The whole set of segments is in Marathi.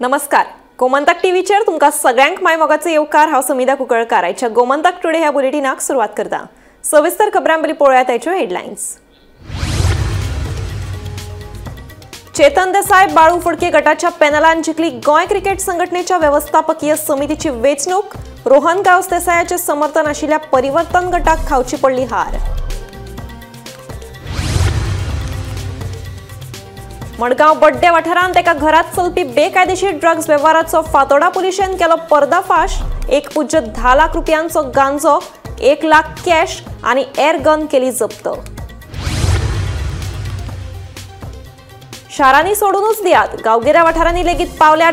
नमस्कार. गोमंतक टीव्हीचेर तुमकां सगळ्यांक माय मोगाचो येवकार. हांव समिधा कुंकळकार. आयच्या गोमंतक टुडे ह्या बुलेटिनाक सुरवात करता. सविस्तर खबरां पयलीं पळोवया आयच्यो हेडलायन्स. चेतन देसाय बाळू फडके गटाच्या पॅनलान जिखली गोंय क्रिकेट संघटनेच्या व्यवस्थापकीय समितीची वेंचणूक. रोहन गांवस देसायाचे समर्थन आशिल्ल्या परिवर्तन गटाक खावची पडली हार. मडगांव बड्डे वाठारांत एका घरात चलपी बेकायदेशीर ड्रग्स वेव्हाराचो फातोडा पुलिशेन केलो पर्दाफाश. 1.10 लाख रुपयांचो गांजो, 1 लाख कॅश आनी एअर गन केली जप्त. शारांनी सोडूनच दियात. गांवगिऱ्या वाठारांनी लेगीत पावल्या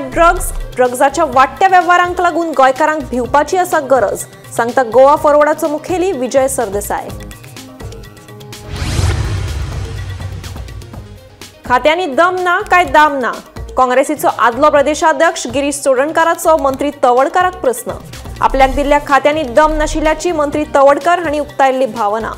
ड्रग्साच्या वाडट्या वेव्हारांक लागून गोंयकारांक भिवपाची आसा गरज, सांगता गोवा फॉरवर्डाचो मुखेली विजय सरदेसाय. खात्यांनी दम ना काय दाम ना. काँग्रेसीचो आदलो प्रदेशाध्यक्ष गिरीश चोडणकाराचो मंत्री तवडकाराक प्रस्न. आपल्याक दिल्ल्या खात्यांनी दम नाशिल्ल्याची मंत्री तवडकर हांणी उक्तायल्ली भावना.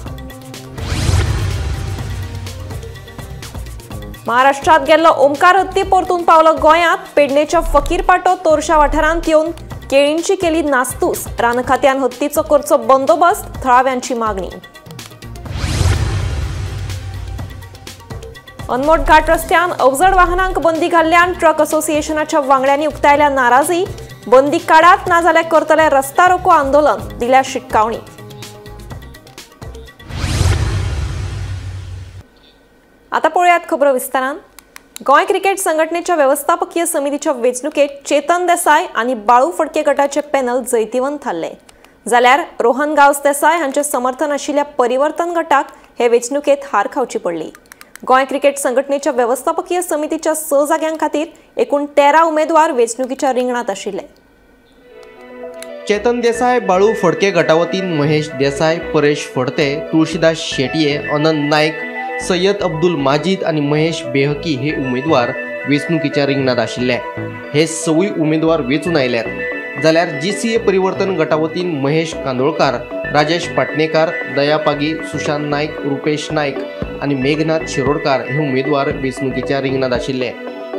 महाराष्ट्रात गेल्लो ओमकार हत्ती परतून पावलो गोंयांत. पेडणेच्या फकीरपाटो तोरशा वाठारांत येवन केळींची केली नासतूस. रान खात्यान हत्तीचो करचो बंदोबस्त, थळाव्यांची मागणी. अनमोड घाट रस्त्यान अवजड वाहनांक बंदी घाल्ल्यान ट्रक असोसिएशनाच्या वांगड्यांनी उक्तायल्या नाराजी. बंदी काडात ना जाल्यार करतले रस्ता रोको आंदोलन, दिल्या शिटकावणी. आता पळयात खबरो विस्तारान. गोंय क्रिकेट संघटनेच्या व्यवस्थापकीय समितीच्या वेंचणुकेत चेतन देसाय आनी बाळू फडके गटाचे पॅनल जैतिवंत थारले. जाल्यार रोहन गांवस देसाय हांचे समर्थन आशिल्ल्या परिवर्तन गटाक हे वेंचणुकेत हार खावची पडली. गोंय क्रिकेट संघटनेच्या व्यवस्थापकीय समितीच्या 6 जाग्यां खातीर एकूण 13 उमेदवार वेंचणुकीच्या रिंगणात आशिल्ले. चेतन देसाय बाळू फडके गटावतीन महेश देसाय, परेश फडते, तुळशीदास शेटये, अनंत नायक, सय्यद अब्दुल माजीद आणि महेश बेहकी हे उमेदवार वेंचणुकीच्या रिंगणात आशिल्ले. हे 6 उमेदवार वेंचून आयल्यात. जाल्यार जीसीए परिवर्तन गटावतीन महेश कांदोळकार, राजेश पाटणेकार, दया पागी, सुशांत नायक, रुपेश नायक आणि मेघनाथ शिरोडकार हे उमेदवार वेंचणुकीच्या रिंगणात आशिल्ले.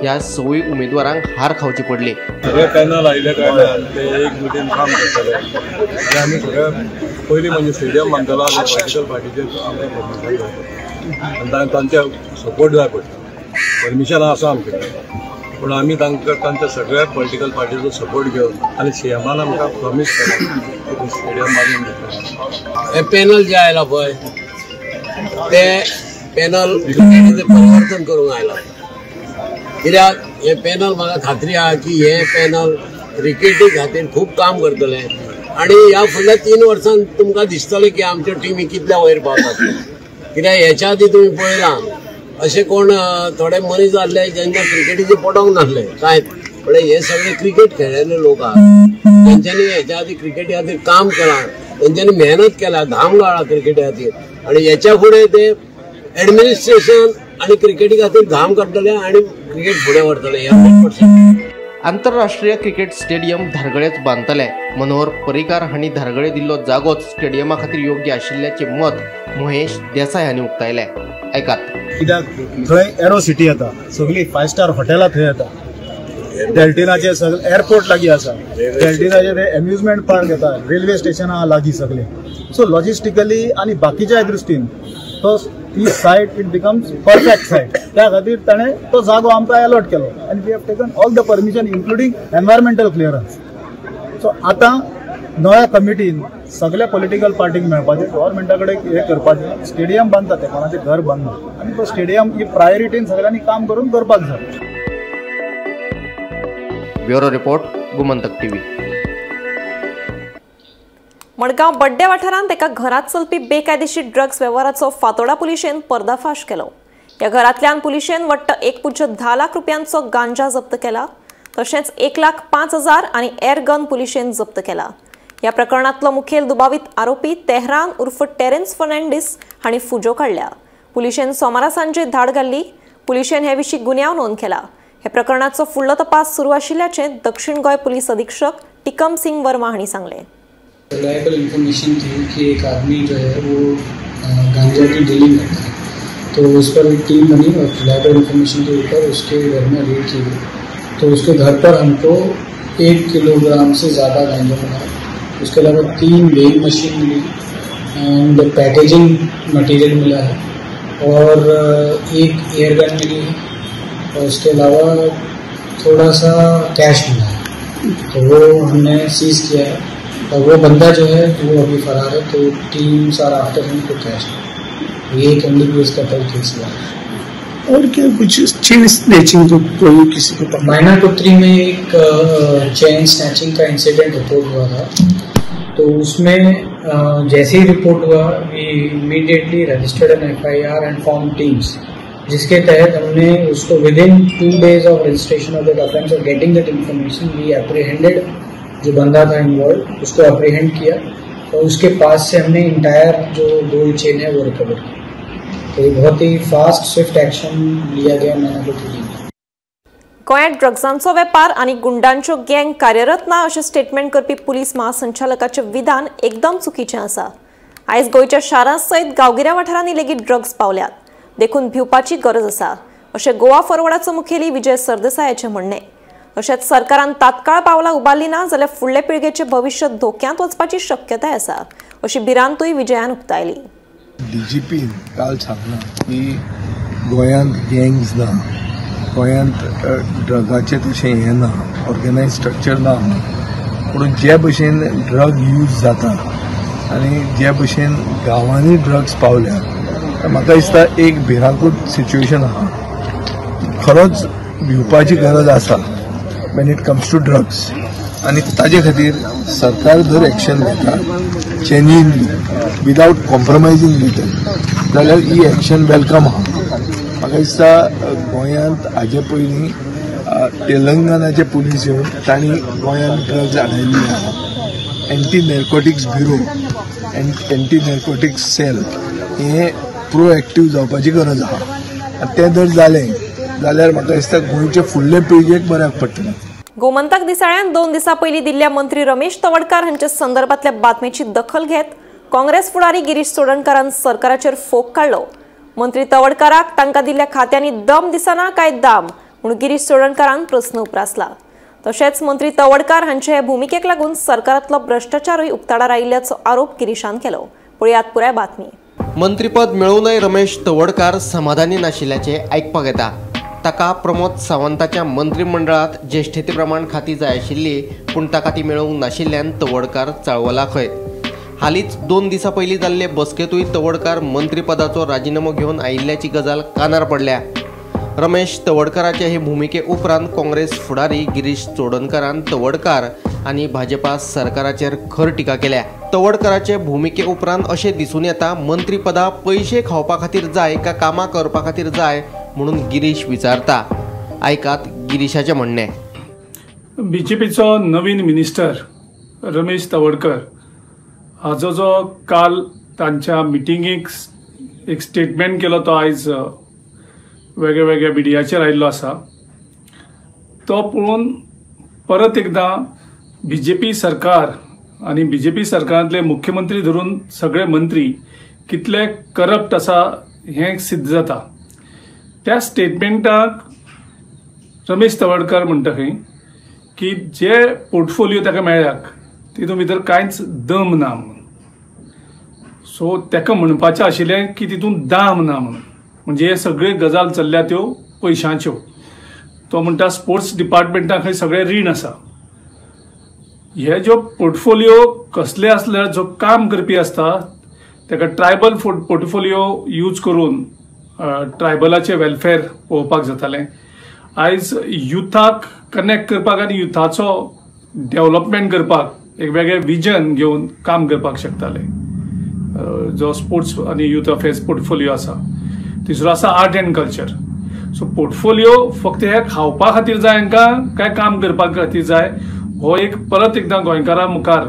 ह्या 6 उमेदवारांक हार खावची पडली. सगळे पॅनल आयले कारणान ते एक मिटीन काम करतले. आमी सगळे पयलीं म्हणजे स्टेडियम बांदतलो आनी पॉलिटिकल पार्टीचे आमकां परमिशन जाय आनी तांचे सपोर्ट जाय पडटा. परमिशन आसा आमचे, पूण आमी तांच्या सगळ्या पॉलिटिकल पार्टीचो सपोर्ट घेवन आनी सीएमान आमकां प्रॉमीस केलें स्टेडियम बांदून दितले. हे पॅनल जे आयला पळय ते पॅनल क्रिकेटीचें परिवर्तन करूंक आयला. कित्याक हे पॅनल म्हाका खात्री आहा की हे पॅनल क्रिकेटी खातीर खूब काम करतले आनी ह्या फुडल्या 3 वर्सांत तुमकां दिसतलें की आमच्यो टिमी कितल्या वयर पावतात. कित्याक हेच्या आदीं तुमी पळयलां अशें कोण थोडे मनीस जाल्ले जेन्ना क्रिकेटीचें पडोंक नासलें कांयच, पण हे सगळे क्रिकेट खेळिल्ले लोक आहात. तेंच्यांनी हेच्या आदीं क्रिकेटी खातीर काम केलां, तेंच्यांनी मेहनत केल्या, घाम गाळ्ळा क्रिकेटी खातीर आनी हेच्या फुडें ते एडमिनिस्ट्रेशन आनी क्रिकेटी खातीर घाम काडटले आनी क्रिकेट फुडें व्हरतले. 100%. आंतरराष्ट्रीय क्रिकेट स्टेडियम धारगळेच बांदतले. मनोहर पर्रीकार हांणी धारगळे दिल्लो जागोच स्टेडियमा खातीर योग्य आशिल्ल्याचे मत महेश देसाय हांणी उक्तायले. ऐकात. कित्याक थंय एरो सिटी येता, सगळीं 5 स्टार हॉटेलां थंय येता. डेल्टिनाचे सगळे एअरपोर्ट लागीं आसा. डेल्टिनाचे ते एम्युजमेंट पार्क येता, रेल्वे स्टेशनां लागीं सगळे. सो लॉजिस्टिकली आनी बाकीच्या दृश्टीन ही site it becomes perfect site. त्या खातीर ताणें तो जागो आमकां अलॉट केलो आनी we have taken all the permission including environmental clearance. So आतां नव्या कमिटीन सगळ्या पॉलिटिकल पार्टीक मेळपाचें, गव्हर्मेंटा कडेन हें करपाचें. स्टेडियम बांदता ते कोणाचें घर बांदना आनी तो स्टेडियम ही प्रायोरिटीन सगळ्यांनी काम करून करपाक जाय. Bureau report, Gomantak TV. Madgaon birthday वाठारांत एका घरात चलपी बेकायदेशीर ड्रग्स वेव्हाराचो फातोडा पुलिशेन पर्दाफाश केलो. ह्या घरांतल्यान पुलिशेन वट्ट 1.10 लाख रुपयांचो गांजा जप्त केला. तशेंच 1,05,000 आनी एअर गन पुलिशेन जप्त केला. ह्या प्रकरणांतलो मुखेल दुबावीत आरोपी तेहरान उर्फ टेरेन्स फर्नांडीस हांणी फुजो काडल्या. पुलिशेन सोमारा सांजे धाड घाल्ली. पुलिशेन हे विशीं गुन्यांव नोंद केला. हे प्रकरणाचो फुडलो तपास सुरू आशिल्ल्याचें दक्षिण गोंय पुलीस अधीक्षक टिकम सिंग वर्मा हांणी सांगलें. रिलायबल इन्फॉर्मेशन थी कि एक आदमी जो है वो गांजा की डीलिंग करता है, तो उस पर एक टीम बनी और रिलायबल इन्फॉर्मेशन के ऊपर उसके घर में रेड की गई तो उसके घर पर हमको 1 किलोग्राम से ज़्यादा गांजा मिला। उसके अलावा 3 वेइंग मशीन मिली एंड पैकेजिंग मटेरियल मिला है और एक एयर गन मिली है और उसके अलावा थोड़ा सा कैश मिला है, तो वो हमने सीज किया है और वो बंदा जो है वो अभी फरार है। तो teams are after him to catch. ये एक NDPS का केस हुआ है। और क्या कुछ चेन स्नैचिंग तो कोई किसी को माइनर टोकरी में एक चेन स्नैचिंग का इंसिडेंट रिपोर्ट हुआ था, तो उसमें जैसे ही रिपोर्ट हुआ we immediately registered an FIR and form teams, जिसके तहत हमने उसको within 2 days of registration of that offence और getting that information we apprehended जो बंदा था इन्वॉल्व, उसको एप्रीहेंड किया और उसके पास से हमने इंटायर जो गोल्ड चेन है वो रिकवर की। तो ये बहुत ही फास्ट स्विफ्ट एक्शन लिया गया मैंने। गोंयांत ड्रग्सांचो वेपार आनी गुंडांच्यो गँग कार्यरत ना अशें स्टेटमेंट करपी पुलीस महासंचालकाचें विधान एकदम चुकीचें आसा। आयज गोंयच्या शारां सयत गांवगिऱ्या वाठारांनी लेगीत ड्रग्स पावल्यात, देखून भिवपाची गरज आसा अशें गोवा फॉरवर्डाचो मुखेली विजय सरदेसायाचें म्हणणें। तशेंच सरकारान तात्काळ पावलां उबारलीं ना जाल्यार फुडले पिळगेचें भविश्य धोक्यांत वचपाची शक्यताय आसा अशी भिरांतूय विजयान उक्तायली। DGP काल सांगला की गोंयांत गँग्स ना, गोंयांत ड्रगाचें तशें हें ना, ऑर्गनायज स्ट्रक्चर ना, पूण जे भशेन ड्रग यूज जाता आनी जे भशेन गांवांनी ड्रग्स पावल्या म्हाका दिसता एक भिरांकूळ सिच्युएशन आहा। खरोच भिवपाची गरज आसा when it comes to drugs आणि ताजे खातीर सरकार जर एक्शन घेता जेन्युइनली विदाउट कॉम्प्रोमायझींग घेता जाल्यार ही एक्शन वेलकम आहा। म्हाका दिसता गोंयांत हाजे पयलीं तेलंगणाचे पुलीस येवन तांणी गोंयांत ड्रग्स हाडयल्ली आहा। एंटी नॅर्कोटिक्स ब्युरो एंटी नॅर्कोटिक्स सेल हे प्रोएक्टीव जावपाची गरज आहा आनी तें जर जालें जाल्यार म्हाका दिसता गोंयचे फुडले पिळगेक बऱ्याक पडटलें। गोमंतक दिसाळ्यान 2 दिसां पयलीं दिल्ल्या मंत्री रमेश तवडकार हांचे संदर्भातल्या बातमेची दखल घेत काँग्रेस फुडारी गिरीश चोडणकारान सरकाराचेर फोग काडलो। मंत्री तवडकाराक तांकां दिल्ल्या खात्यांनी दम दिसना काय दाम म्हूण गिरीश चोडणकारान प्रस्न उपरासला। तशेंच मंत्री तवडकार हांचे हे भुमिकेक लागून सरकारांतलो भ्रष्टाचारूय उक्ताडार आयिल्ल्याचो आरोप गिरीशान केलो। पळयात पुराय बातमी। मंत्रीपद मेळूनय रमेश तवडकार समाधानी नाशिल्ल्याचे आयकपाक येता। ताका प्रमोद सावंताच्या मंत्रिमंडळात ज्येष्ठते प्रमाण खाती जाय आशिल्ली, पूण ताका ती मेळूंक नाशिल्ल्यान तवडकार चाळवला खंय। हालींच 2 दिसां पयलीं जाल्ले बसकेतूय तवडकार मंत्रीपदाचो राजिनामो घेवन आयिल्ल्याची गजाल कानार पडल्या। रमेश तवडकाराचे हे भुमिके उपरांत काँग्रेस फुडारी गिरीश चोडणकारान तवडकार आनी भाजपा सरकाराचेर खर टिका केल्या। तवडकाराचे भुमिके उपरांत अशें दिसून येता मंत्रीपदां पयशे खावपा खातीर जाय का कामां करपा खातीर जाय म्हणून गिरीश विचारता। आयकात गिरीशाचें म्हणणें। बीजेपीचो नवीन मिनिस्टर रमेश तवडकर हाजो जो काल तांच्या मिटिंगेक एक स्टेटमेंट केलो तो आयज वेगळ्या वेगळ्या मिडियाचेर आयिल्लो आसा, तो पळोवन परत एकदां बीजेपी सरकार आनी बीजेपी सरकारांतले मुख्यमंत्री धरून सगळे मंत्री कितले करप्ट आसा हें सिद्ध जाता। त्या स्टेटमेंटाक रमेश तवडकर म्हणटा खंय की जे पोर्टफोलियो ताका मेळ्ळ्याक तितून भितर कांयच दम ना म्हणून। सो ताका म्हणपाचें आशिल्लें की तितून दाम ना म्हणून, म्हणजे हे सगळे गजाल चल्ल्या त्यो पयशांच्यो। तो म्हणटा स्पोर्ट्स डिपार्टमेंटाक खंय सगळे रीण आसा। हे जो पोर्टफोलियो कसले आसल्यार जो काम करपी आसता ताका ट्रायबल पोर्टफोलियो यूज करून ट्रायबलाचे वेलफेअर पळोवपाक जातालें। आयज युथाक कनेक्ट करपाक आनी युथाचो डेव्हलपमेंट करपाक एक वेगळें विजन घेवन काम करपाक शकताले। जो स्पोर्ट्स आनी युथ अफेर्स पोर्टफोलियो आसा। तिसरो आसा art end culture. So portfolio फक्त हे खावपा खातीर जाय हांकां काय काम करपा खातीर जाय हो एक परत एकदां गोंयकारां मुखार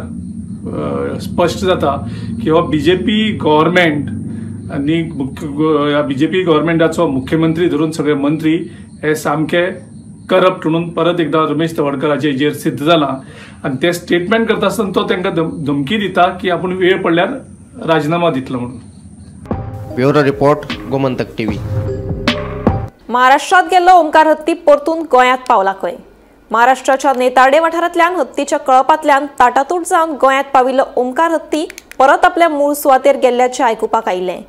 स्पश्ट जाता की हो बीजेपी गव्हर्मेंट आनी बीजेपी गव्हर्मेंटाचो मुख्यमंत्री धरून सगळे मंत्री हे सामके करप्ट म्हणून परत एकदां रमेश तवडकराचे हेजेर सिद्ध जालां। आनी ते स्टेटमेंट करता आसतना तो तांकां धमकी दिता की आपूण वेळ पडल्यार राजिनामा दितलो म्हणून। Bureau report Gomantak TV. महाराष्ट्रात गेल्लो ओंकार हत्ती परतून गोंयांत पावला खंय। महाराष्ट्राच्या नेताडे वाठारांतल्यान हत्तीच्या कळपांतल्यान ताटातूट जावन गोंयांत पाविल्लो ओमकार हत्ती परत आपल्या मूळ सुवातेर गेल्ल्याचें आयकुपाक आयिल्लें।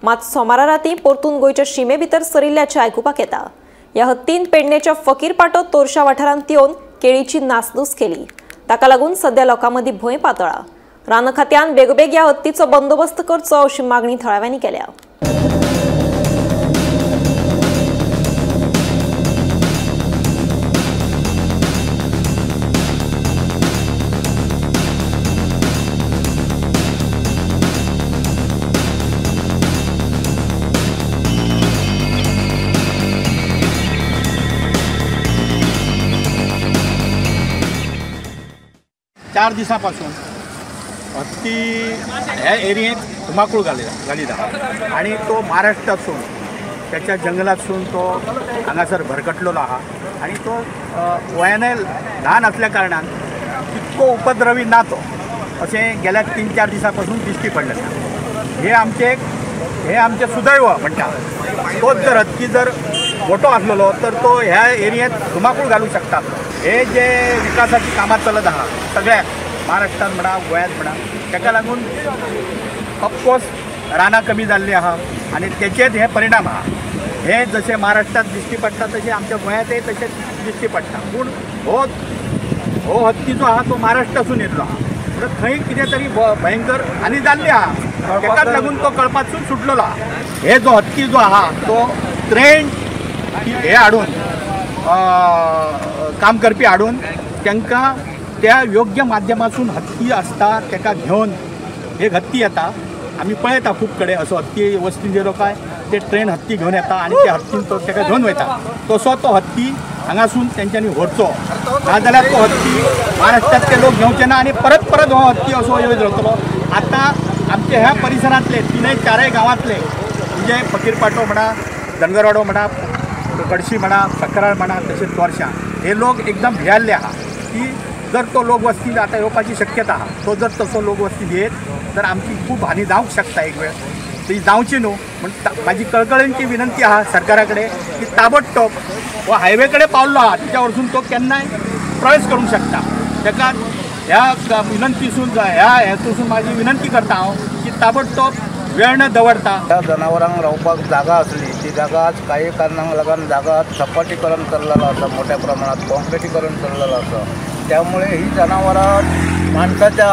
मात सोमारा रातीं परतून गोंयच्या शिमे भितर सरिल्ल्याचें आयकुपाक येता। ह्या हत्तीन पेडणेच्या फकीरपाटो तोरशा वाठारांत येवन केळीची नासधूस केली। ताका लागून सध्या लोकां मदीं भंय पातळ्ळा। रान खात्यान बेगोबेग ह्या हत्तीचो बंदोबस्त करचो अशी मागणी थळाव्यांनी केल्या। चार दिसांपासून हत्ती ह्या एरियेत धुमाकूळ घालीत आहा आणि तो महाराष्ट्रासून त्याच्या जंगलातसून तो हांगासर भरकटलेलो आहा आणि तो वयाने ल्हान असल्या कारणान तितको उपद्रवी ना तो अशें गेल्या 3-4 दिसांपासून दिश्टी पडलें। हे आमचे सुदैव म्हणटा। तोच जर हत्ती जर मोठो आसलेलो तर तो ह्या एरियेत धुमाकूळ घालूंक शकता। हे जे विकासाची कामां चलत आहा सगळ्या महाराष्ट्रात म्हणा गोंयांत म्हणा ताका लागून ऑफकोर्स रानां कमी जाल्लीं आहा आणि तेचेच हे परिणाम आहा। हे जशे महाराष्ट्रात दिश्टी पडटा तशें आमच्या गोंयांतय तशेंच दिश्टी पडटा। पूण हो हत्ती जो आहा तो महाराष्ट्रासून येतलो आहा तर थंय कितें तरी भयंकर हानी जाल्ली आहा। ताकाच लागून तो कळपासून सुटलेलो आहा। हे जो हत्ती जो आहा तो ट्रेंड हे हाडून काम करपी हाडून तांकां त्या योग्य माध्यमातून हत्ती आसता ताका घेवन एक हत्ती येता। आमी पळयता खूब कडेन असो हत्ती वस्तीन गेलो काय ते ट्रेन हत्ती घेवन येता आणि त्या हत्तीन तो ताका घेवन वयता। तसो तो हत्ती हांगासून तेंच्यांनी व्हरचो नाजाल्यार तो हत्ती महाराष्ट्रातले लोक घेवचे ना आणि परत हो हत्ती असो येत रावतलो। आतां आमच्या ह्या परिसरांतले 3-4 गांवांतले म्हणजे फकीरपाटो म्हणा, धनगरवाडो म्हणा, कडशी म्हणा, सकराळ म्हणा तसेच तोरशा हे लोक एकदम भियाल्ले आहा की जर तो लोकवस्ती आता येवपाची शक्यता आहा। तो जर तसो लोकवस्ती येत तर आमची खूप हानी जावंक शकता एक वेळ। ती जावची न्हू म्हण माझी कळकळींची विनंती आहा सरकारा कडेन की ताबडतोब हो हायवे कडेन पावल्लो आहा तिच्या वरसून तो केन्नाय प्रवेश करूंक शकता। ताका ह्या विनंतीसून ह्या हेतूसून माझी विनंती करता हांव की ताबडतोब वेळ न दवरता त्या जनावरांक रावपाक जागा असली ती जागा आज काही कारणांक लागून जागा सपाटीकरण चल्लेलं आसा, मोठ्या प्रमाणात कॉन्क्रिटीकरण चल्लेलं आसा। त्यामुळे ही जनावरां माणसाच्या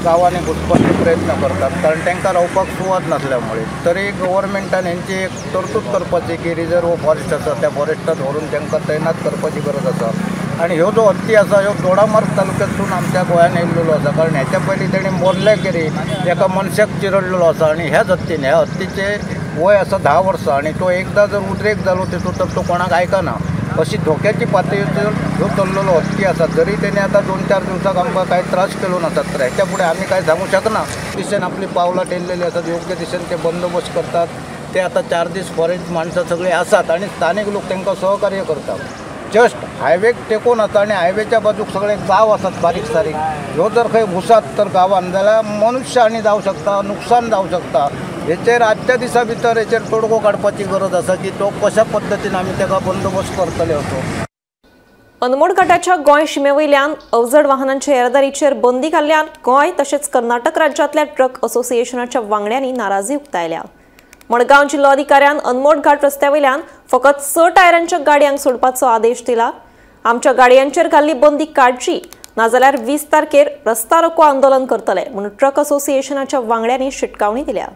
गावांनी घुसपाचे प्रयत्न करतात कारण तांकां रावपाक सुवात नसल्यामुळे। तरी गव्हर्मेंटान हेंची एक तरतूद करपाची की रिजर्व फॉरेस्ट आसा त्या फॉरेस्टात व्हरून तांकां तैनात करपाची गरज आसा। आणि ह्यो जो हत्ती आसा ह्यो दोडामार्ग तालुक्यातून आमच्या गोंयांत येयल्लो आसा कारण हेच्या पयलीं तेणी मोरले केरी एका मनशाक चिरडलेलो आसा आणि ह्याच हत्तीन ह्या हत्तीचे वय आसा 10 वर्सां आणि तो एकदा जर उद्रेक जालो तेतून तर तो कोणाक आयकना अशी धोक्याची पातळीचेर ह्यो चल्लेलो हत्ती आसा। जरी तेणी आतां 2-4 दिवसाक आमकां कांय त्रास केलो नासत तर हेच्या फुडें आमी कांय सांगूं शकना। दिशेन आपली पावलां ठेयल्लेली आसात, योग्य दिशेन ते बंदोबस्त करतात। ते आतां 4 दीस फॉरेस्ट माणसां सगळीं आसात आणि स्थानिक लोक तांकां सहकार्य करतात। जस्ट हायवेक टेकून आसा आणि हायवेच्या बाजूक सगळे गांव आसात बारीक सारीक। ह्यो जर खंय घुसात तर गांवांत जाल्यार मनुष्य हानी जावंक शकता, नुकसान जावंक शकता। हेचेर आजच्या दिसा भितर हेचेर तोडगो काडपाची गरज आसा की तो कशा पद्दतीन आमी ताका बंदोबस्त करतले असो। अनमोड घाटाच्या गोंय शिमेवयल्यान अवजड वाहनांच्या येरादारीचेर बंदी घाल्ल्यान गोंय तशेंच कर्नाटक राज्यांतल्या ट्रक असोसिएशनाच्या वांगड्यांनी नाराजी उक्तायल्या। मडगांव जिल्लोधिकाऱ्यान अनमोड घाट रस्त्यावयल्यान फकत 6 टायरांच्या गाडयांक सोडपाचो आदेश दिला। आमच्या गाडयांचेर घाल्ली बंदी काडची नाजाल्यार 20 तारखेर रस्ता रोको आंदोलन करतले म्हणून ट्रक असोसिएशनाच्या वांगड्यांनी शिटकावणी दिल्या।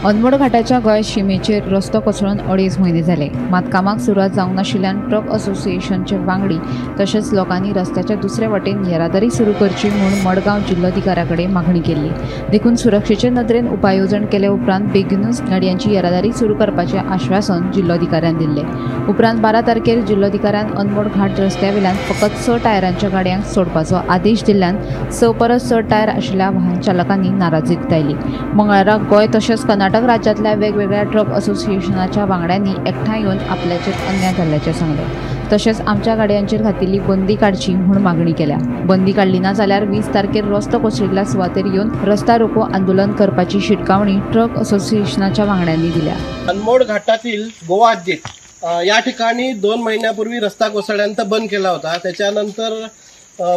अनमोड घाटाच्या गोंय शिमेचेर रस्तो कोसळून 2.5 म्हयने जाले, मात कामाक सुरवात जावंक नाशिल्ल्यान ट्रक असोसिएशनचे वांगडी तशेंच लोकांनी रस्त्याच्या दुसरे वटेन येरादारी सुरू करची म्हूण मडगांव जिल्लोधिकाऱ्या कडेन मागणी केल्ली। देखून सुरक्षेचे नदरेन उपाययोजन केले उपरांत बेगीनूच गाडयांची येरादारी सुरू करपाचें आश्वासन जिल्लोधिकाऱ्यान दिल्लें। उपरांत 12 तारखेर जिल्लोधिकाऱ्यान अनमोड घाट रस्त्यावयल्यान फकत 6 टायरांच्या गाडयांक सोडपाचो आदेश दिल्ल्यान 6 परस 6 टायर आशिल्ल्या वाहन चालकांनी नाराजी उक्तायली। मंगळारा गोंय तशेंच कर्नाटक राज्यांतल्या वेगवेगळ्या ट्रक असोसिएशनाच्या वांगड्यांनी एकठांय येवन आपल्याचेर अन्याय जाल्ल्याचें सांगलें। तशेंच आमच्या गाडयांचेर घातिल्ली बंदी काडची म्हूण मागणी केल्या। बंदी काडली ना जाल्यार 20 तारखेर रस्तो कोसळिल्ल्या सुवातेर येवन रस्ता रोको आंदोलन करपाची शिटकावणी ट्रक असोसिएशनाच्या वांगड्यांनी दिल्या। अनमोड घाटातील गोवा हद्दीत या ठिकाणी 2 महिन्यापूर्वी रस्ता कोसळल्यानंतर बंद केला होता. त्याच्यानंतर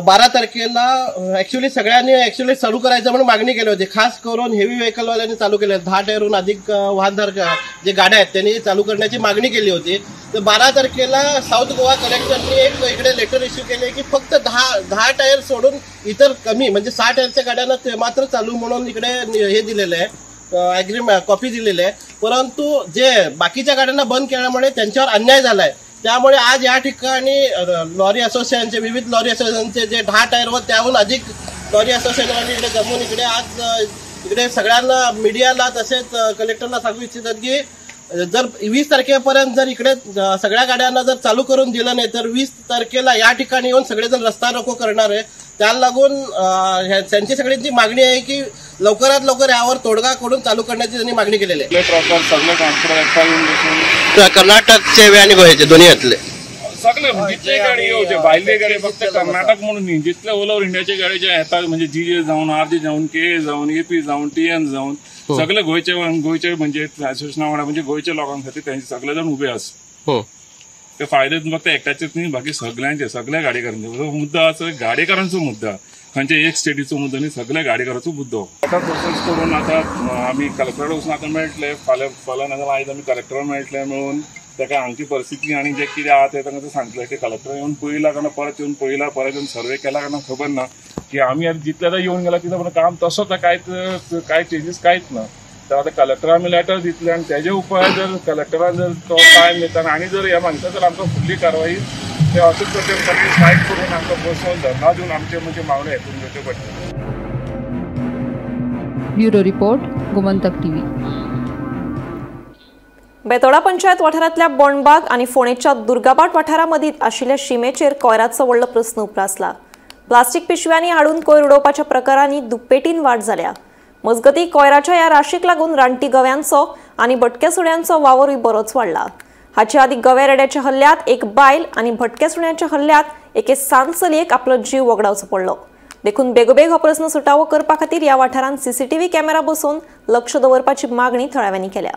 12 तारखेला सगळ्यांनी चालू करायचं म्हणून मागणी केली होती. खास करून हेवी व्हेकलवाल्यांनी चालू केले. 10 टायरहून अधिक वाहनधारक जे गाड्या आहेत त्यांनी चालू करण्याची मागणी केली होती. तर 12 तारखेला साऊथ गोवा कलेक्टरनी एक इकडे लेटर इश्यू केले की फक्त 10 टायर सोडून इतर कमी म्हणजे 6 टायरच्या गाड्यांना ते मात्र चालू म्हणून इकडे हे दिलेलं आहे, कॉपी दिलेली आहे. परंतु जे बाकीच्या गाड्यांना बंद केल्यामुळे त्यांच्यावर अन्याय झाला आहे. त्यामुळे आज या ठिकाणी लॉरी असोसिएशनचे विविध लॉरी असोसिएशनचे जे 10 टायर व त्याहून अधिक लॉरी असोसिएशनवाले इकडे जमून इकडे आज इकडे सगळ्यांना मीडियाला तसेच कलेक्टरला सांगू इच्छितात की जर 20 तारखेपर्यंत जर इकडे सगळ्या गाड्यांना जर चालू करून दिलं नाही तर 20 तारखेला या ठिकाणी येऊन सगळेजण रस्ता रोको करणार आहे. त्याला लागून त्यांची सगळ्यांची मागणी आहे की लवकरात लवकर यावर तोडगा करून चालू करण्याची त्यांनी मागणी केलेली आहे. कर्नाटकचे आणि गोव्याचे दोन्ही यातले सगळे जितले गाडी येवचे भायले गाडी फक्त कर्नाटक म्हणून न्ही, जितले ऑल ओव्हर इंडियाचे गाडी जे येतात म्हणजे GJ जावन RJ जावन KA जावन AP जावन TN जावन सगळे गोयचे म्हणजे असोसिएशना वांगडा म्हणजे गोयच्या लोकां खातीर त्यांचे सगळे जण उभे आसा. ते फायदे फक्त एकट्याचेच न्ही, बाकी सगळ्यांचे सगळ्या गाडीकारांचे मुद्दा आसा. गाडीकारांचो मुद्दा खंयच्या एक स्टेटीचो मुद्दो न्ही, सगळ्या गाडीकारांचो मुद्दो. आतां प्रोसेस करून आतां आमी कलेक्टरा वचून आतां मेळटले, फाल्यां नाजाल्यार आयज आमी कलेक्टरा मेळटले मेळून ताका हांगची परिस्थिती आनी जे कितें आहा ते तांकां सांगतले की कलेक्टर येवन पळयला काय परत येवन सर्वे केला काय खबर ना की आमी आतां जितले आतां येवन गेला तितलें पण काम तसोच कांय चेंजीस कांयच ना. तर आतां कलेक्टरा आमी लेटर दितले आनी तेजे उपाय जर कलेक्टरान जर तो टायम दिता आनी जर ह्या मागता तर आमकां फुडली कारवाई ते अशेंच करचे पडटली. स्ट्रायक करून आमकां बसोवन धरना दिवन आमचे म्हणजे मागण्यो हेतून घेवच्यो पडटल्यो. Bureau report Gomantak TV. Betora panchayat वाठारांतल्या बोंडबाग आनी फोंडेच्या दुर्गाबाट वाठारामदीं आशिल्ल्या शिमेचेर कोयराचो व्हडलो प्रस्न उप्रासला. प्लास्टीक पिशव्यांनी हाडून कोयर उडोवपाच्या प्रकारांनी दुप्पेटीन वाड जाल्या. मजगतीं कोयराच्या ह्या राशीक लागून रानटी गव्यांचो आनी भटक्या सुण्यांचो वावरूय बरोच वाडला. हाचे आदीं गवे रेड्याच्या हल्ल्यांत एक बायल आनी भटक्या सुण्यांच्या हल्ल्यांत एके सांत चलयेक आपलो जीव वगडावचो पडलो. देखून बेगोबेग हो प्रस्न सुटावो करपा खातीर ह्या वाठारांत CCTV कैमरा बसोवन लक्ष दवरपाची मागणी थळाव्यांनी केल्या.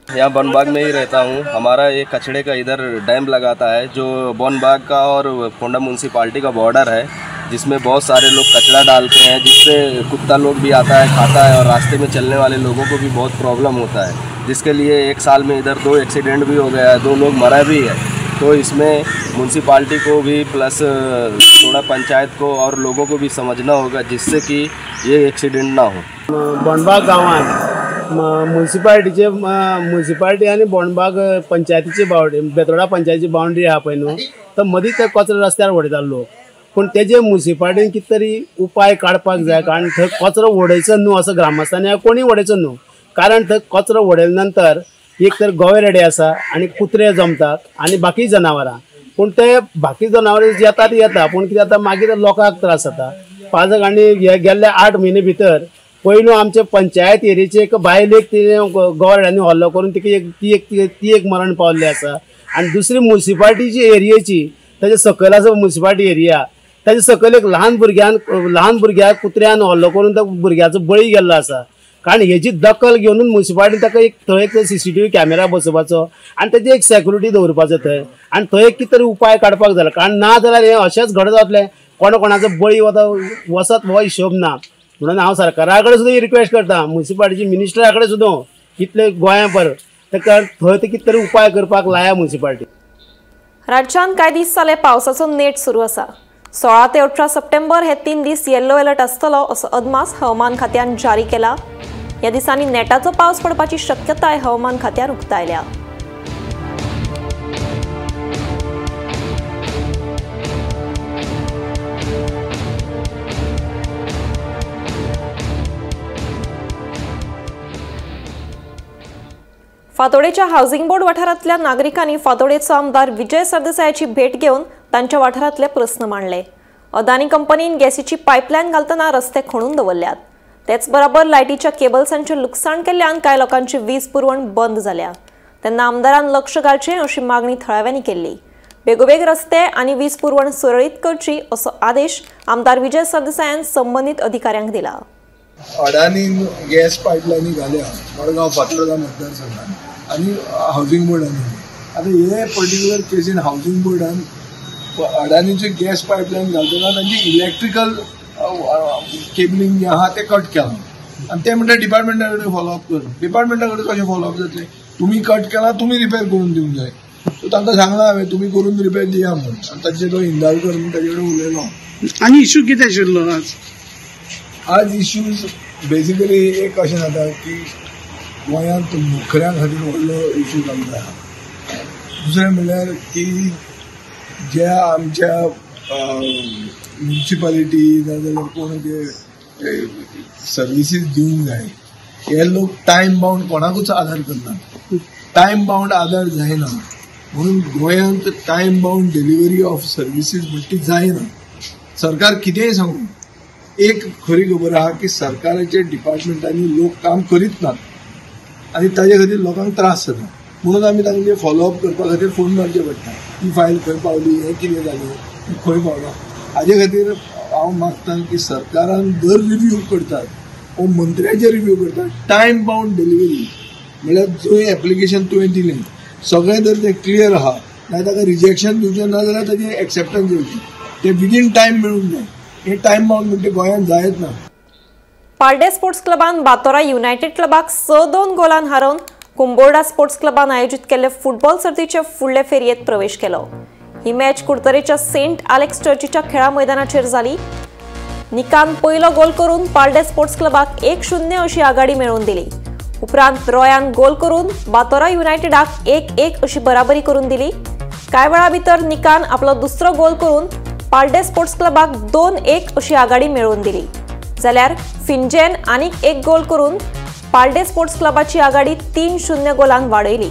यहाँ बोनबाग में ही रहता हूँ. हमारा एक कचड़े का इधर डैम लगाता है जो बोनबाग का और फोंडा म्यूनसिपाल्टी का बॉर्डर है, जिसमें बहुत सारे लोग कचरा डालते हैं जिससे कुत्ता लोग भी आता है खाता है और रास्ते में चलने वाले लोगों को भी बहुत प्रॉब्लम होता है. जिसके लिए एक साल में इधर 2 एक्सीडेंट भी हो गया है, 2 लोग मरा भी है. तो इसमें म्यूनसिपाल्टी को भी प्लस थोड़ा पंचायत को और लोगों को भी समझना होगा जिससे कि ये एक्सीडेंट ना हो. बोंडबाग गांवात म्युन्सिपाल्टी आनी बोंडबाग पंचायतीची बाउंड्री बेतोडा पंचायतीची बाउंड्री आहा पळय न्हू, तर मदीं ते कचरो रस्त्यार उडयता लोक. पूण तेजे म्युन्सिपाल्टीन कितें तरी उपाय काडपाक जाय, कारण थंय कचरो उडयचो न्हू असो ग्रामस्थांनी कोणी उडयचो न्हू. कारण थंय कचरो उडयले नंतर एक तर गवे रेडे आसा आनी कुत्रे जमतात आनी बाकी जनावरां. पूण ते बाकी जनावरां येता पूण कितें जाता मागीर लोकांक त्रास जाता. पाजक आनी हे गेल्ले 8 म्हयने भितर पयलू आमचे पंचायत एरियेचे एक बायलेक तिणें गव्हर्नमेंटानी हल्लो करून ती एक मरण पावल्ली आसा. आनी दुसरी म्युन्सिपाल्टीची एरियेची ताजे सकयल आसा म्युन्सिपाल्टी एरिया, ताजे सकयल एक ल्हान भुरग्याक कुत्र्यान हल्लो करून त्या भुरग्याचो बळी गेल्लो आसा. कारण हेची दखल घेवन म्युन्सिपाल्टीन ताका थंय एक CCTV कॅमेरा बसोवपाचो आनी ताजी एक सेक्युरिटी दवरपाचो थंय आनी थंय एक कितें तरी उपाय काडपाक जाय. कारण ना जाल्यार हें अशेंच घडत वतलें, कोणाचो बळी वचत हो हिशोब ना. म्हणून हांव सरकारा कडेन सुद्दां रिक्वेस्ट करता, म्युन्सिपाल्टीची मिनिस्टरा कडेन सुद्दां कितले गोंया पर ताका थंय ते कितें तरी उपाय करपाक लाया म्युन्सिपाल्टी. राज्यांत कांय दीस जाले पावसाचो नेट सुरू आसा. 16 ते 18 सप्टेंबर हे 3 दीस येल्लो अलर्ट आसतलो असो अदमास हवामान खात्यान जारी केला. ह्या दिसांनी नेटाचो पावस पडपाची शक्यताय हवामान खात्यान उक्तायल्या. फातोडेच्या हाऊसिंग बोर्ड वाठारांतल्या नागरिकांनी फातोडेचो आमदार विजय सरदेसायाची भेट घेवन तांच्या वाठारांतले प्रस्न मांडले. अदानी कंपनीन गॅसीची पायपलायन घालतना रस्ते खणून दवरल्यात. तेच बरोबर लायटीच्या केबल्सांचे लुकसाण केल्ल्यान कांय लोकांची वीज पुरवण बंद जाल्या. तेन्ना आमदारान लक्ष घालचें अशी मागणी थळाव्यांनी केल्ली. बेगोबेग रस्ते आनी वीज पुरवण सुरळीत करची असो आदेश आमदार विजय सरदेसायान संबंधित अधिकाऱ्यांक दिला. अडानीन गॅस पायपलायनी घाल्या मडगांव फातोर्डा मतदारसंघात आनी हाऊसिंग बोर्डांनी आता हे पर्टिक्युलर केसीन हाऊसिंग बोर्डान अडानीचे गॅस पायपलाईन घालतना तांची इलेक्ट्रिकल केबलिंग जे आहा ते कट केलां आनी ते म्हणटा डिपार्टमेंटा कडेन फॉलोअप कर. डिपार्टमेंटा कडेन कशें फॉलोअप जातलें? तुमी कट केला, तुमी रिपेर करून दिवंक जाय. सो तांकां सांगलां हांवें तुमी करून रिपेर दिया म्हणून. आनी ताचे तो इंदालकर म्हणून ताचे कडेन उलयलो. आनी इश्यू कितें आशिल्लो आज इश्यूज बेसिकली एक अशें जाता की गोंयांत नोकऱ्यां खातीर व्हडलो इश्यू जाल्लो आहा. दुसरें म्हणल्यार की ज्या आमच्या म्युनिसिपालिटी नाजाल्यार कोण जे सर्विसीस दिवंक जाय हे लोक टायम बाउंड कोणाकूच आदार करनात. टायम बाउंड आदार जायना म्हणून गोंयांत time bound delivery of services म्हणटी जायना. सरकार कितेंय सांगू, एक खरी खबर आहा की सरकाराच्या डिपार्टमेंटांनी लोक काम करीत नात आनी ताजे खातीर लोकांक त्रास जाता. म्हणून आमी तांचे फॉलोअप करपा खातीर फोन मारचे पडटा. ही फायल खंय पावली, हें कितें जालें, खंय पावला. हाजे खातीर हांव मागतां की सरकारान दर रिव्यू करतात वो मंत्र्याचे रिव्यू करतात. टायम बाउंड डिलिव्हरी म्हणल्यार जो एप्लिकेशन तुवें दिलें सगळें जर तें क्लियर आहा नाजाल्यार ताका रिजेक्शन दिवचें ना जाल्यार ताजें एक्सेप्टन्स दिवचें तें विदीन टायम मेळूंक जाय. हे टायम बाउंड म्हणजे गोंयांत जायत ना. पालडे स्पोर्ट्स क्लबान बातोरा युनायटेड क्लबाक 6-2 गोलान हारोवन कुंबोर्डा स्पोर्ट्स क्लबान आयोजीत केल्ले फुटबॉल सर्तीचे फुडले फेरयेत प्रवेश केलो. ही मॅच कुडतरेच्या सेंट आलेक्स चर्चीच्या खेळा मैदानाचेर जाली. निकान पयलो गोल करून पालडे स्पोर्ट्स क्लबाक 1-0 अशी आघाडी मेळवून दिली. उपरांत रॉयान गोल करून बातोरा युनायटेडाक 1-1 अशी बराबरी करून दिली. कांय वेळा भितर निकान आपलो दुसरो गोल करून पालडे स्पोर्ट्स क्लबाक 2-1 अशी आघाडी मेळवून दिली. जाल्यार फिंजेन आनीक एक गोल करून पालडे स्पोर्ट्स क्लबाची आघाडी 3-0 गोलान वाडयली.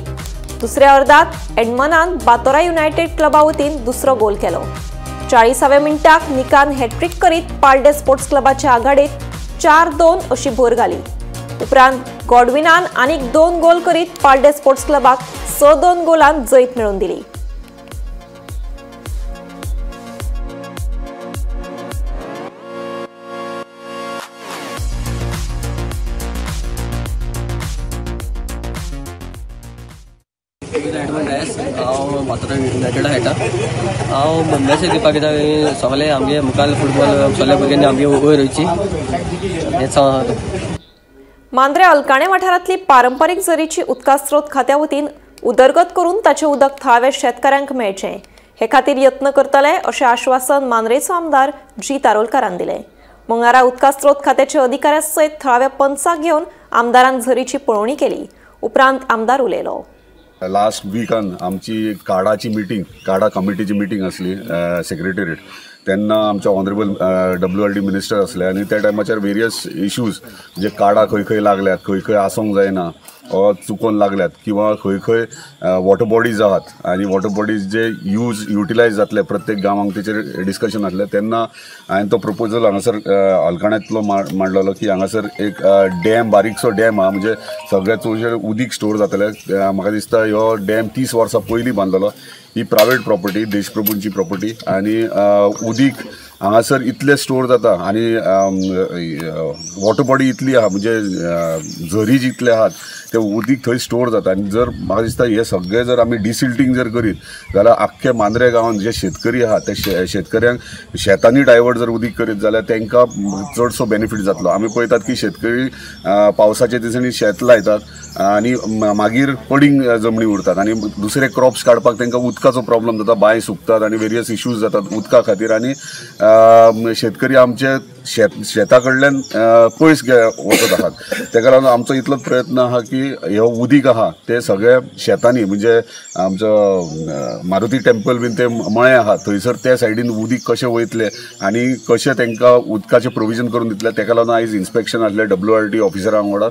दुसऱ्या अर्धात एडमनान बातोरा युनायटेड क्लबा वतीन दुसरो गोल केलो. 40व्या मिनटाक निकान हॅट्रिक करीत पालडे स्पोर्ट्स क्लबाच्या आघाडीत 4-2 अशी भर घाली. उपरांत गॉडविनान आनीक 2 गोल करीत पालडे स्पोर्ट्स क्लबाक 6-2 गोलान जैत मेळवून दिली. हांव बातोरा युनायटेडा खेळटा. हांव मॅसेज दिवपाक येता सगळे आमगे मुखार फुटबॉल सगळ्या भुरग्यांनी आमगे वयर वयची हेच. मांद्रे अलकाणे वाठारांतली पारंपारीक झरीची उदका स्रोत खात्या वतीन उदरगत करून ताचें उदक थळाव्या शेतकाऱ्यांक मेळचें हे खातीर यत्न करतले अशें आश्वासन मांद्रेचो आमदार जी तारोलकारान दिलें. मंगळारा उदका स्रोत खात्याचे अधिकाऱ्या सयत थळाव्या पंचाक घेवन आमदारान झरीची पळोवणी केली. उपरांत आमदार उलयलो. लास्ट विकान आमची काडाची मिटींग, काडा कमिटीची मिटींग आसली सेक्रेटरीएट. तेन्ना आमचे ऑनरेबल WRD मिनिस्टर असले आनी त्या टायमाचेर वेरियस इश्यूज जे काडा खंय खंय लागल्यात, खंय खंय आसोंक जायना वा चुकोन लागल्यात किंवा खंय खंय वॉटर बॉडीज आहात आनी वॉटर बॉडीज जे युटिलायज जातले प्रत्येक गांवांक तेचेर डिस्कशन जातलें. तेन्ना हांवें तो प्रपोजल हांगासर अलकाण्यांतलो मांडलेलो की हांगासर एक डॅम, बारीकसो डॅम आहा, म्हणजे सगळे चडशे उदीक स्टोर जातलें. म्हाका दिसता ह्यो डॅम 30 वर्सां पयलीं बांदलेलो. ही प्रायवेट प्रॉपर्टी, देशप्रभूंची प्रॉपर्टी आनी उदीक हांगासर इतले स्टोर जाता आनी वॉटर बॉडी इतली आहा, म्हणजे झरी जितले आहात ते उदीक थंय स्टोर जाता. आनी जर म्हाका दिसता हे सगळे जर आमी डिसिल्टिंग जर करीत जाल्यार आख्खे मांद्रे गांवांत जे शेतकरी आहात ते शेतकऱ्यांक शेतांनी डायवर्ट जर उदीक करीत जाल्यार तांकां चडसो बेनिफीट जातलो. आमी पळयतात की शेतकरी पावसाच्या दिसांनी शेत लायतात आनी मागीर पडींग जमनी उरतात आनी दुसरे क्रॉप्स काडपाक तांकां उदकाचो प्रॉब्लम जाता, बांय सुकतात आनी वेरियस इश्यूज जातात उदका खातीर. आनी शेतकरी आमचे शेता कडल्यान पयस वचत आहात. ताका लागून आमचो इतलोच प्रयत्न आहा की हे उदीक आहा ते सगळे शेतांनी, म्हणजे आमचो मारुती टेम्पल बीन ते मळे आहात थंयसर त्या सायडीन उदीक कशें वयतले आनी कशें तांकां उदकाचें प्रोविजन करून दितले. ताका लागून आयज इन्स्पेक्शन आसलें WRD ऑफिसरां वांगडा.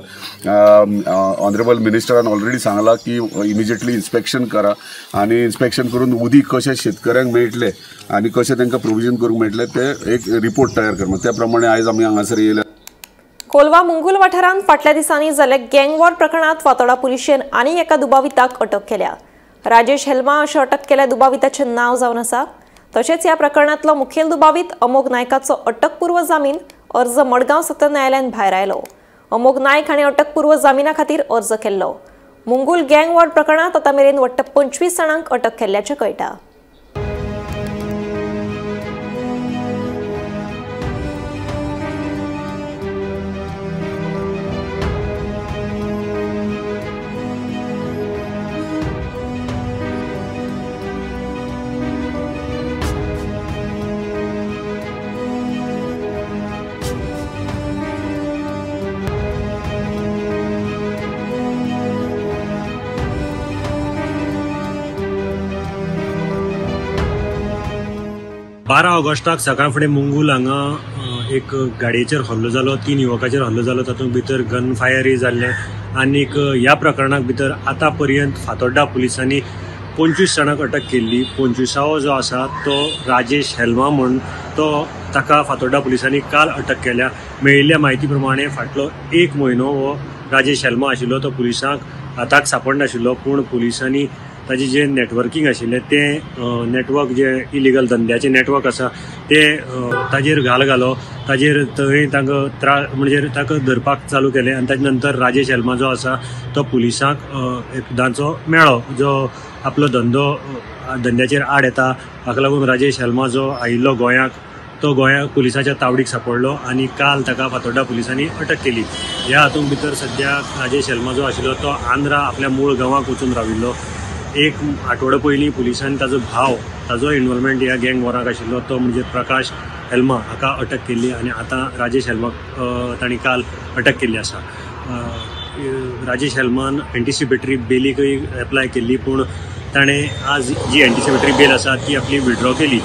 ऑनरेबल मिनिस्टरान ऑलरेडी सांगलां की इमिजिएटली इन्स्पेक्शन करा आनी इन्स्पेक्शन करून उदीक कशें शेतकऱ्यांक मेळटलें आनी कशें तांकां प्रोविजन करूंक मेळटलें ते एक रिपोर्ट तयार करता. त्या प्रमाणे आयज आमी हांगासर येयल्या. कोलवा मुंगूल वाठारांत फाटल्या दिसांनी जाल्ल्या गँग वॉर प्रकरणात फातोडा पुलिशेन आनी एका दुबाविताक अटक केल्या. राजेश हेल्मा अशें अटक केल्ल्या दुबाविताचें नांव जावन आसा. तशेंच ह्या प्रकरणांतलो मुखेल दुबावीत अमोग नायकाचो अटकपूर्व जामीन अर्ज मडगांव सत्र न्यायालयान भायर आयलो. अमोग नायक हाणें अटकपूर्व जामिना खातीर अर्ज केल्लो. मुंगूल गँग वॉर प्रकरणात आता मेरेन वट्ट 25 जाणांक अटक केल्ल्याचे कळटा। बारा ऑगस्टाक सकाळ फुडें मुंगूल हांगा एक गाडयेचेर हल्लो जालो, 3 युवकांचेर हल्लो जालो, तातूंत भितर गन फायरय जाल्ले आनीक ह्या प्रकरणाक भितर आतां पर्यंत फातोड्डा पुलिसांनी 25 जाणांक अटक केल्ली। 25वो जो आसा तो राजेश हेल्मा म्हूण ताका फातोड्डा पुलिसांनी काल अटक केल्या। मेळिल्ल्या म्हायती प्रमाणे फाटलो 1 म्हयनो हो राजेश हेल्मा आशिल्लो तो पुलिसांक हाताक सांपडनाशिल्लो, पूण पुलिसांनी ताजे जे नेटवर्कींग आशिल्लें तें नेटवर्क जे इलिगल धंद्याचे नेटवर्क आसा ते ताजेर घालो ताजेर थंय तांकां म्हणजे ताका धरपाक चालू केलें आनी ताजे नंतर राजेश हेल्मा जो आसा तो पुलिसांक एकदांचो मेळ्ळो जो आपलो धंद्याचेर आड येता। हाका लागून राजेश हेल्मा जो आयिल्लो गोंयाक तो गोंयाक पुलिसाच्या तावडीक सांपडलो आनी काल ताका फातोड्डा पुलिसांनी अटक केली। ह्या हातूंत भितर सद्याक राजेश हेल्मा जो आशिल्लो तो आंध्रा आपल्या मूळ गांवांक वचून राविल्लो। 1 आठवडो पयलीं पुलिसांनी ताजो भाव ताजो इन्वॉल्वमेंट ह्या गँग वॉराक आशिल्लो तो म्हणजे प्रकाश हेल्मा हाका अटक केल्ली आनी आतां राजेश हेल्माक तांणी काल अटक केल्ली आसा। राजेश हेल्मान एंटिसिपेटरी बेलीकय एप्लाय केल्ली पूण ताणें आज जी एंटिसिपेटरी बेल आसा ती आपली विड्रॉ केली।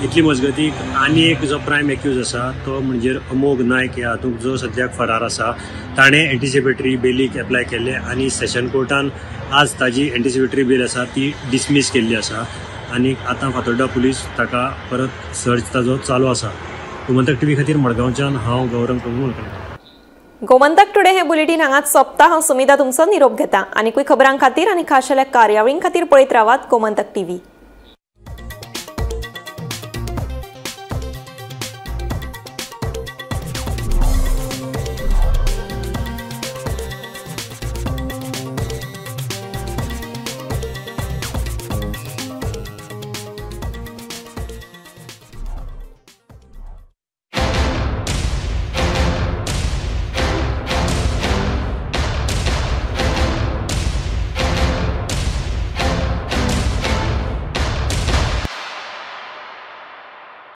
इतली मजगतीक आनी एक जो प्रायम एक्यूज आसा तो म्हणजे अमोघ नायक ह्या हातूंत जो सद्याक फरार आसा ताणें एंटिसिपेटरी बेलीक एप्लाय केल्ले आनी सेशन कोर्टान आज ताजी एंटिसिपेटरी बेल आसा ती डिसमीस केल्ली आसा आनी आतां फातोड्डा पुलीस ताका परत सर्च ताजो चालू आसा। गोमंतक टीव्ही खातीर मडगांवच्यान हांव गौरव प्रभू उलयतां। गोमंतक टुडे हे बुलेटिन हांगाच सोंपता। हांव सुमिता तुमचो निरोप घेता। आनीकूय खबरां खातीर आनी खाशेल्या कार्यावळीं खातीर पळयत रावात गोमंतक टीव्ही।